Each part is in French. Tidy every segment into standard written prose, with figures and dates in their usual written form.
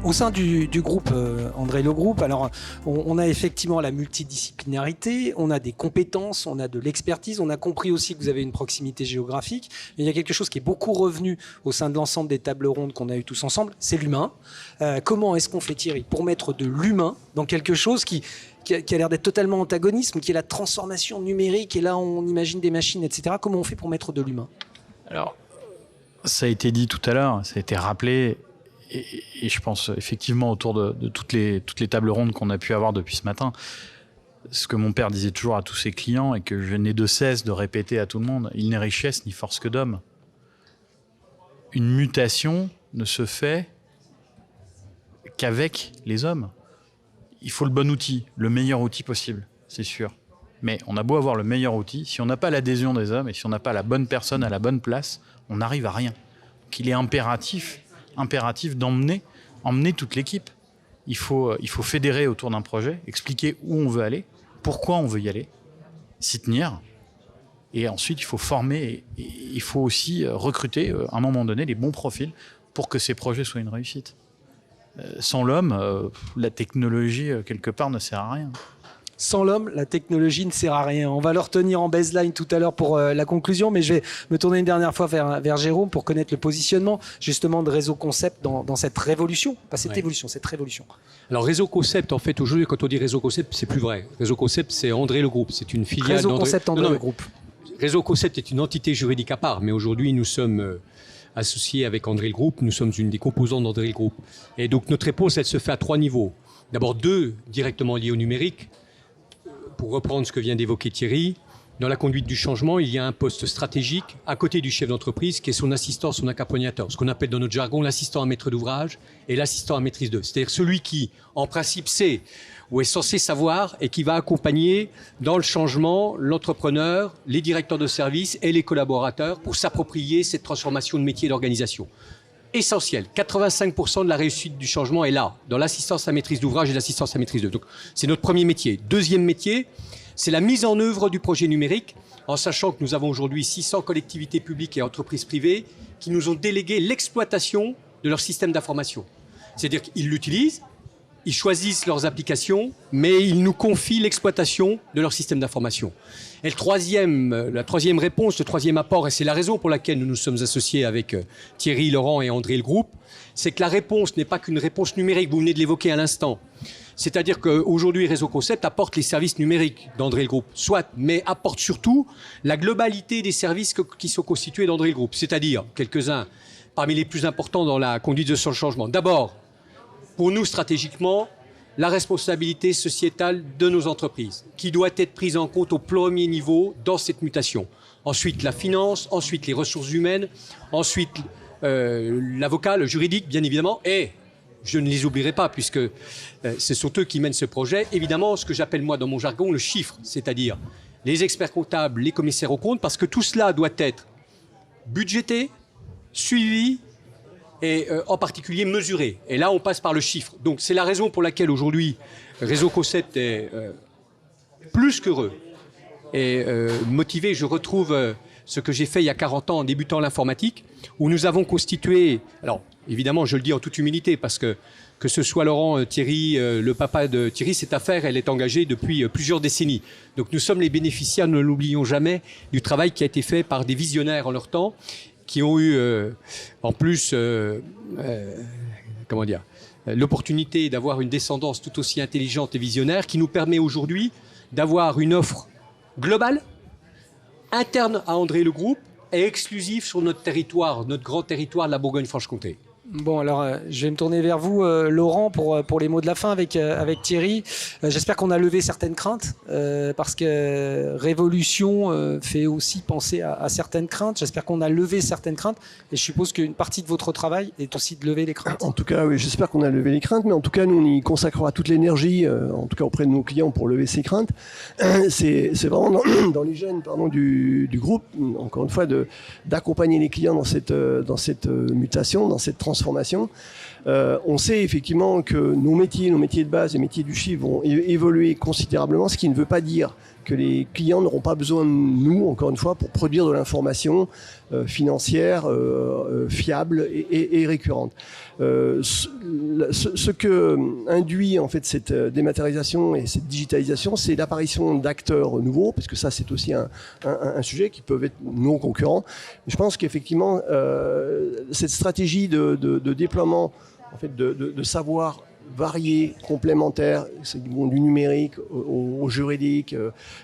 Au sein du groupe André Le Group, alors on a effectivement la multidisciplinarité, on a des compétences, on a de l'expertise, on a compris aussi que vous avez une proximité géographique, mais il y a quelque chose qui est beaucoup revenu au sein de l'ensemble des tables rondes qu'on a eues tous ensemble, c'est l'humain. Comment est-ce qu'on fait, Thierry, pour mettre de l'humain dans quelque chose qui a l'air d'être totalement antagonisme, qui est la transformation numérique, et là on imagine des machines, etc. Comment on fait pour mettre de l'humain? Alors, ça a été dit tout à l'heure, ça a été rappelé, et je pense effectivement autour de toutes les tables rondes qu'on a pu avoir depuis ce matin, ce que mon père disait toujours à tous ses clients et que je n'ai de cesse de répéter à tout le monde, il n'est richesse ni force que d'homme. Une mutation ne se fait qu'avec les hommes. Il faut le bon outil, le meilleur outil possible, c'est sûr. Mais on a beau avoir le meilleur outil, si on n'a pas l'adhésion des hommes et si on n'a pas la bonne personne à la bonne place, on n'arrive à rien. Donc il est impératif d'emmener toute l'équipe. Il faut fédérer autour d'un projet, expliquer où on veut aller, pourquoi on veut y aller, s'y tenir. Et ensuite, il faut former et il faut aussi recruter, à un moment donné, les bons profils pour que ces projets soient une réussite. Sans l'homme, la technologie, quelque part, ne sert à rien. Sans l'homme, la technologie ne sert à rien. On va le retenir en baseline tout à l'heure pour la conclusion, mais je vais me tourner une dernière fois vers Jérôme pour connaître le positionnement justement de Réseau Concept dans cette révolution, pas cette évolution, cette révolution. Alors Réseau Concept, en fait, aujourd'hui, quand on dit Réseau Concept, c'est plus vrai. Réseau Concept, c'est André Le Group, c'est une filiale Réseau Concept André Le Group. Réseau Concept est une entité juridique à part, mais aujourd'hui, nous sommes associés avec André Le Group, nous sommes une des composantes d'André Le Group. Et donc notre réponse, elle se fait à 3 niveaux. D'abord 2 directement liés au numérique. Pour reprendre ce que vient d'évoquer Thierry, dans la conduite du changement, il y a un poste stratégique à côté du chef d'entreprise qui est son assistant, son accompagnateur, ce qu'on appelle dans notre jargon l'assistant à maître d'ouvrage et l'assistant à maîtrise d'œuvre. C'est-à-dire celui qui, en principe, sait ou est censé savoir et qui va accompagner dans le changement l'entrepreneur, les directeurs de service et les collaborateurs pour s'approprier cette transformation de métier et d'organisation. Essentiel. 85% de la réussite du changement est là, dans l'assistance à maîtrise d'ouvrage et l'assistance à maîtrise d'œuvre. Donc, c'est notre premier métier. Deuxième métier, c'est la mise en œuvre du projet numérique, en sachant que nous avons aujourd'hui 600 collectivités publiques et entreprises privées qui nous ont délégué l'exploitation de leur système d'information. C'est-à-dire qu'ils l'utilisent, ils choisissent leurs applications, mais ils nous confient l'exploitation de leur système d'information. Et la troisième réponse, le troisième apport, et c'est la raison pour laquelle nous nous sommes associés avec Thierry, Laurent et André Le Group, c'est que la réponse n'est pas qu'une réponse numérique, vous venez de l'évoquer à l'instant. C'est-à-dire qu'aujourd'hui, Réseau Concept apporte les services numériques d'André Le Group, soit, mais apporte surtout la globalité des services qui sont constitués d'André Le Group, c'est-à-dire quelques-uns parmi les plus importants dans la conduite de ce changement. D'abord, pour nous, stratégiquement, la responsabilité sociétale de nos entreprises, qui doit être prise en compte au premier niveau dans cette mutation. Ensuite, la finance, ensuite les ressources humaines, ensuite l'avocat, le juridique, bien évidemment, et je ne les oublierai pas, puisque ce sont eux qui mènent ce projet. Évidemment, ce que j'appelle moi dans mon jargon le chiffre, c'est-à-dire les experts comptables, les commissaires aux comptes, parce que tout cela doit être budgété, suivi, et en particulier mesuré. Et là, on passe par le chiffre. Donc, c'est la raison pour laquelle aujourd'hui, Réseau Concept est plus qu'heureux et motivé. Je retrouve ce que j'ai fait il y a 40 ans en débutant l'informatique, où nous avons constitué... Alors, évidemment, je le dis en toute humilité, parce que ce soit Laurent, Thierry, le papa de Thierry, cette affaire, elle est engagée depuis plusieurs décennies. Donc, nous sommes les bénéficiaires, ne l'oublions jamais, du travail qui a été fait par des visionnaires en leur temps, qui ont eu en plus l'opportunité d'avoir une descendance tout aussi intelligente et visionnaire qui nous permet aujourd'hui d'avoir une offre globale, interne à André Le Group et exclusive sur notre territoire, notre grand territoire de la Bourgogne-Franche-Comté. Bon, alors je vais me tourner vers vous, Laurent, pour les mots de la fin avec Thierry. J'espère qu'on a levé certaines craintes, parce que révolution fait aussi penser à certaines craintes. J'espère qu'on a levé certaines craintes, et je suppose qu'une partie de votre travail est aussi de lever les craintes. En tout cas, oui, j'espère qu'on a levé les craintes, mais en tout cas, nous, on y consacrera toute l'énergie, en tout cas auprès de nos clients, pour lever ces craintes. C'est vraiment dans les gènes du groupe, encore une fois, d'accompagner les clients dans cette mutation, dans cette transformation. On sait effectivement que nos métiers de base, les métiers du chiffre vont évoluer considérablement, ce qui ne veut pas dire que les clients n'auront pas besoin de nous, encore une fois, pour produire de l'information financière fiable et récurrente. Ce que induit en fait cette dématérialisation et cette digitalisation, c'est l'apparition d'acteurs nouveaux, parce que ça c'est aussi un sujet qui peuvent être non concurrents. Je pense qu'effectivement cette stratégie de déploiement en fait de savoir variés, complémentaires, du numérique au juridique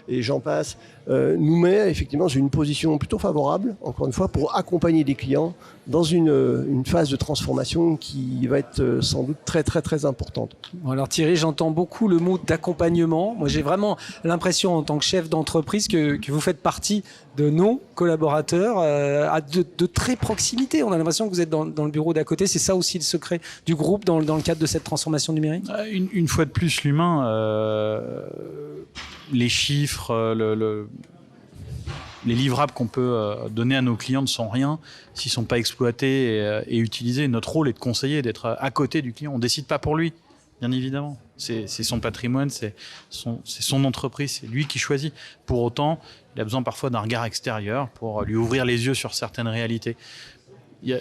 et j'en passe, nous met effectivement dans une position plutôt favorable, encore une fois, pour accompagner les clients dans une phase de transformation qui va être sans doute très très très importante. Bon, alors Thierry, j'entends beaucoup le mot d'accompagnement. Moi j'ai vraiment l'impression en tant que chef d'entreprise que vous faites partie de nos collaborateurs de très proximité. On a l'impression que vous êtes dans le bureau d'à côté. C'est ça aussi le secret du groupe dans le cadre de cette transformation numérique. Une fois de plus, l'humain, les chiffres, les livrables qu'on peut donner à nos clients ne sont rien s'ils ne sont pas exploités et utilisés. Notre rôle est de conseiller, d'être à côté du client. On ne décide pas pour lui, bien évidemment. C'est son patrimoine, c'est son entreprise, c'est lui qui choisit. Pour autant, il a besoin parfois d'un regard extérieur pour lui ouvrir les yeux sur certaines réalités. Il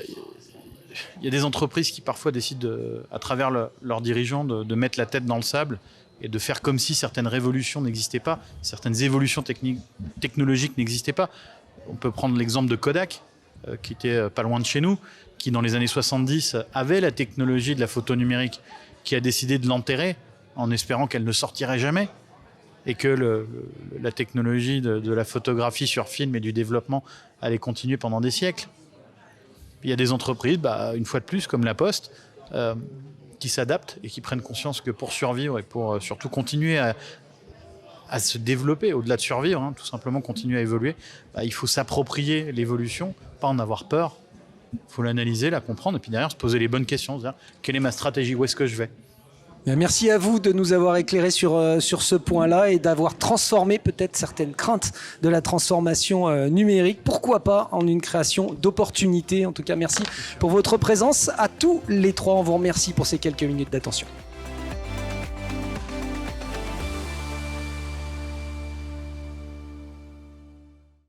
y a des entreprises qui parfois décident, à travers leurs dirigeants, de mettre la tête dans le sable et de faire comme si certaines révolutions n'existaient pas, certaines évolutions technologiques n'existaient pas. On peut prendre l'exemple de Kodak, qui était pas loin de chez nous, qui dans les années 70 avait la technologie de la photo numérique, qui a décidé de l'enterrer en espérant qu'elle ne sortirait jamais et que la technologie de la photographie sur film et du développement allait continuer pendant des siècles. Il y a des entreprises, une fois de plus, comme La Poste, qui s'adaptent et qui prennent conscience que pour survivre et pour surtout continuer à se développer, au-delà de survivre, tout simplement continuer à évoluer, il faut s'approprier l'évolution, pas en avoir peur. Il faut l'analyser, la comprendre et puis derrière se poser les bonnes questions, se dire quelle est ma stratégie, où est-ce que je vais. Merci à vous de nous avoir éclairé sur ce point-là et d'avoir transformé peut-être certaines craintes de la transformation numérique. Pourquoi pas en une création d'opportunités. En tout cas, merci pour votre présence. À tous les trois, on vous remercie pour ces quelques minutes d'attention.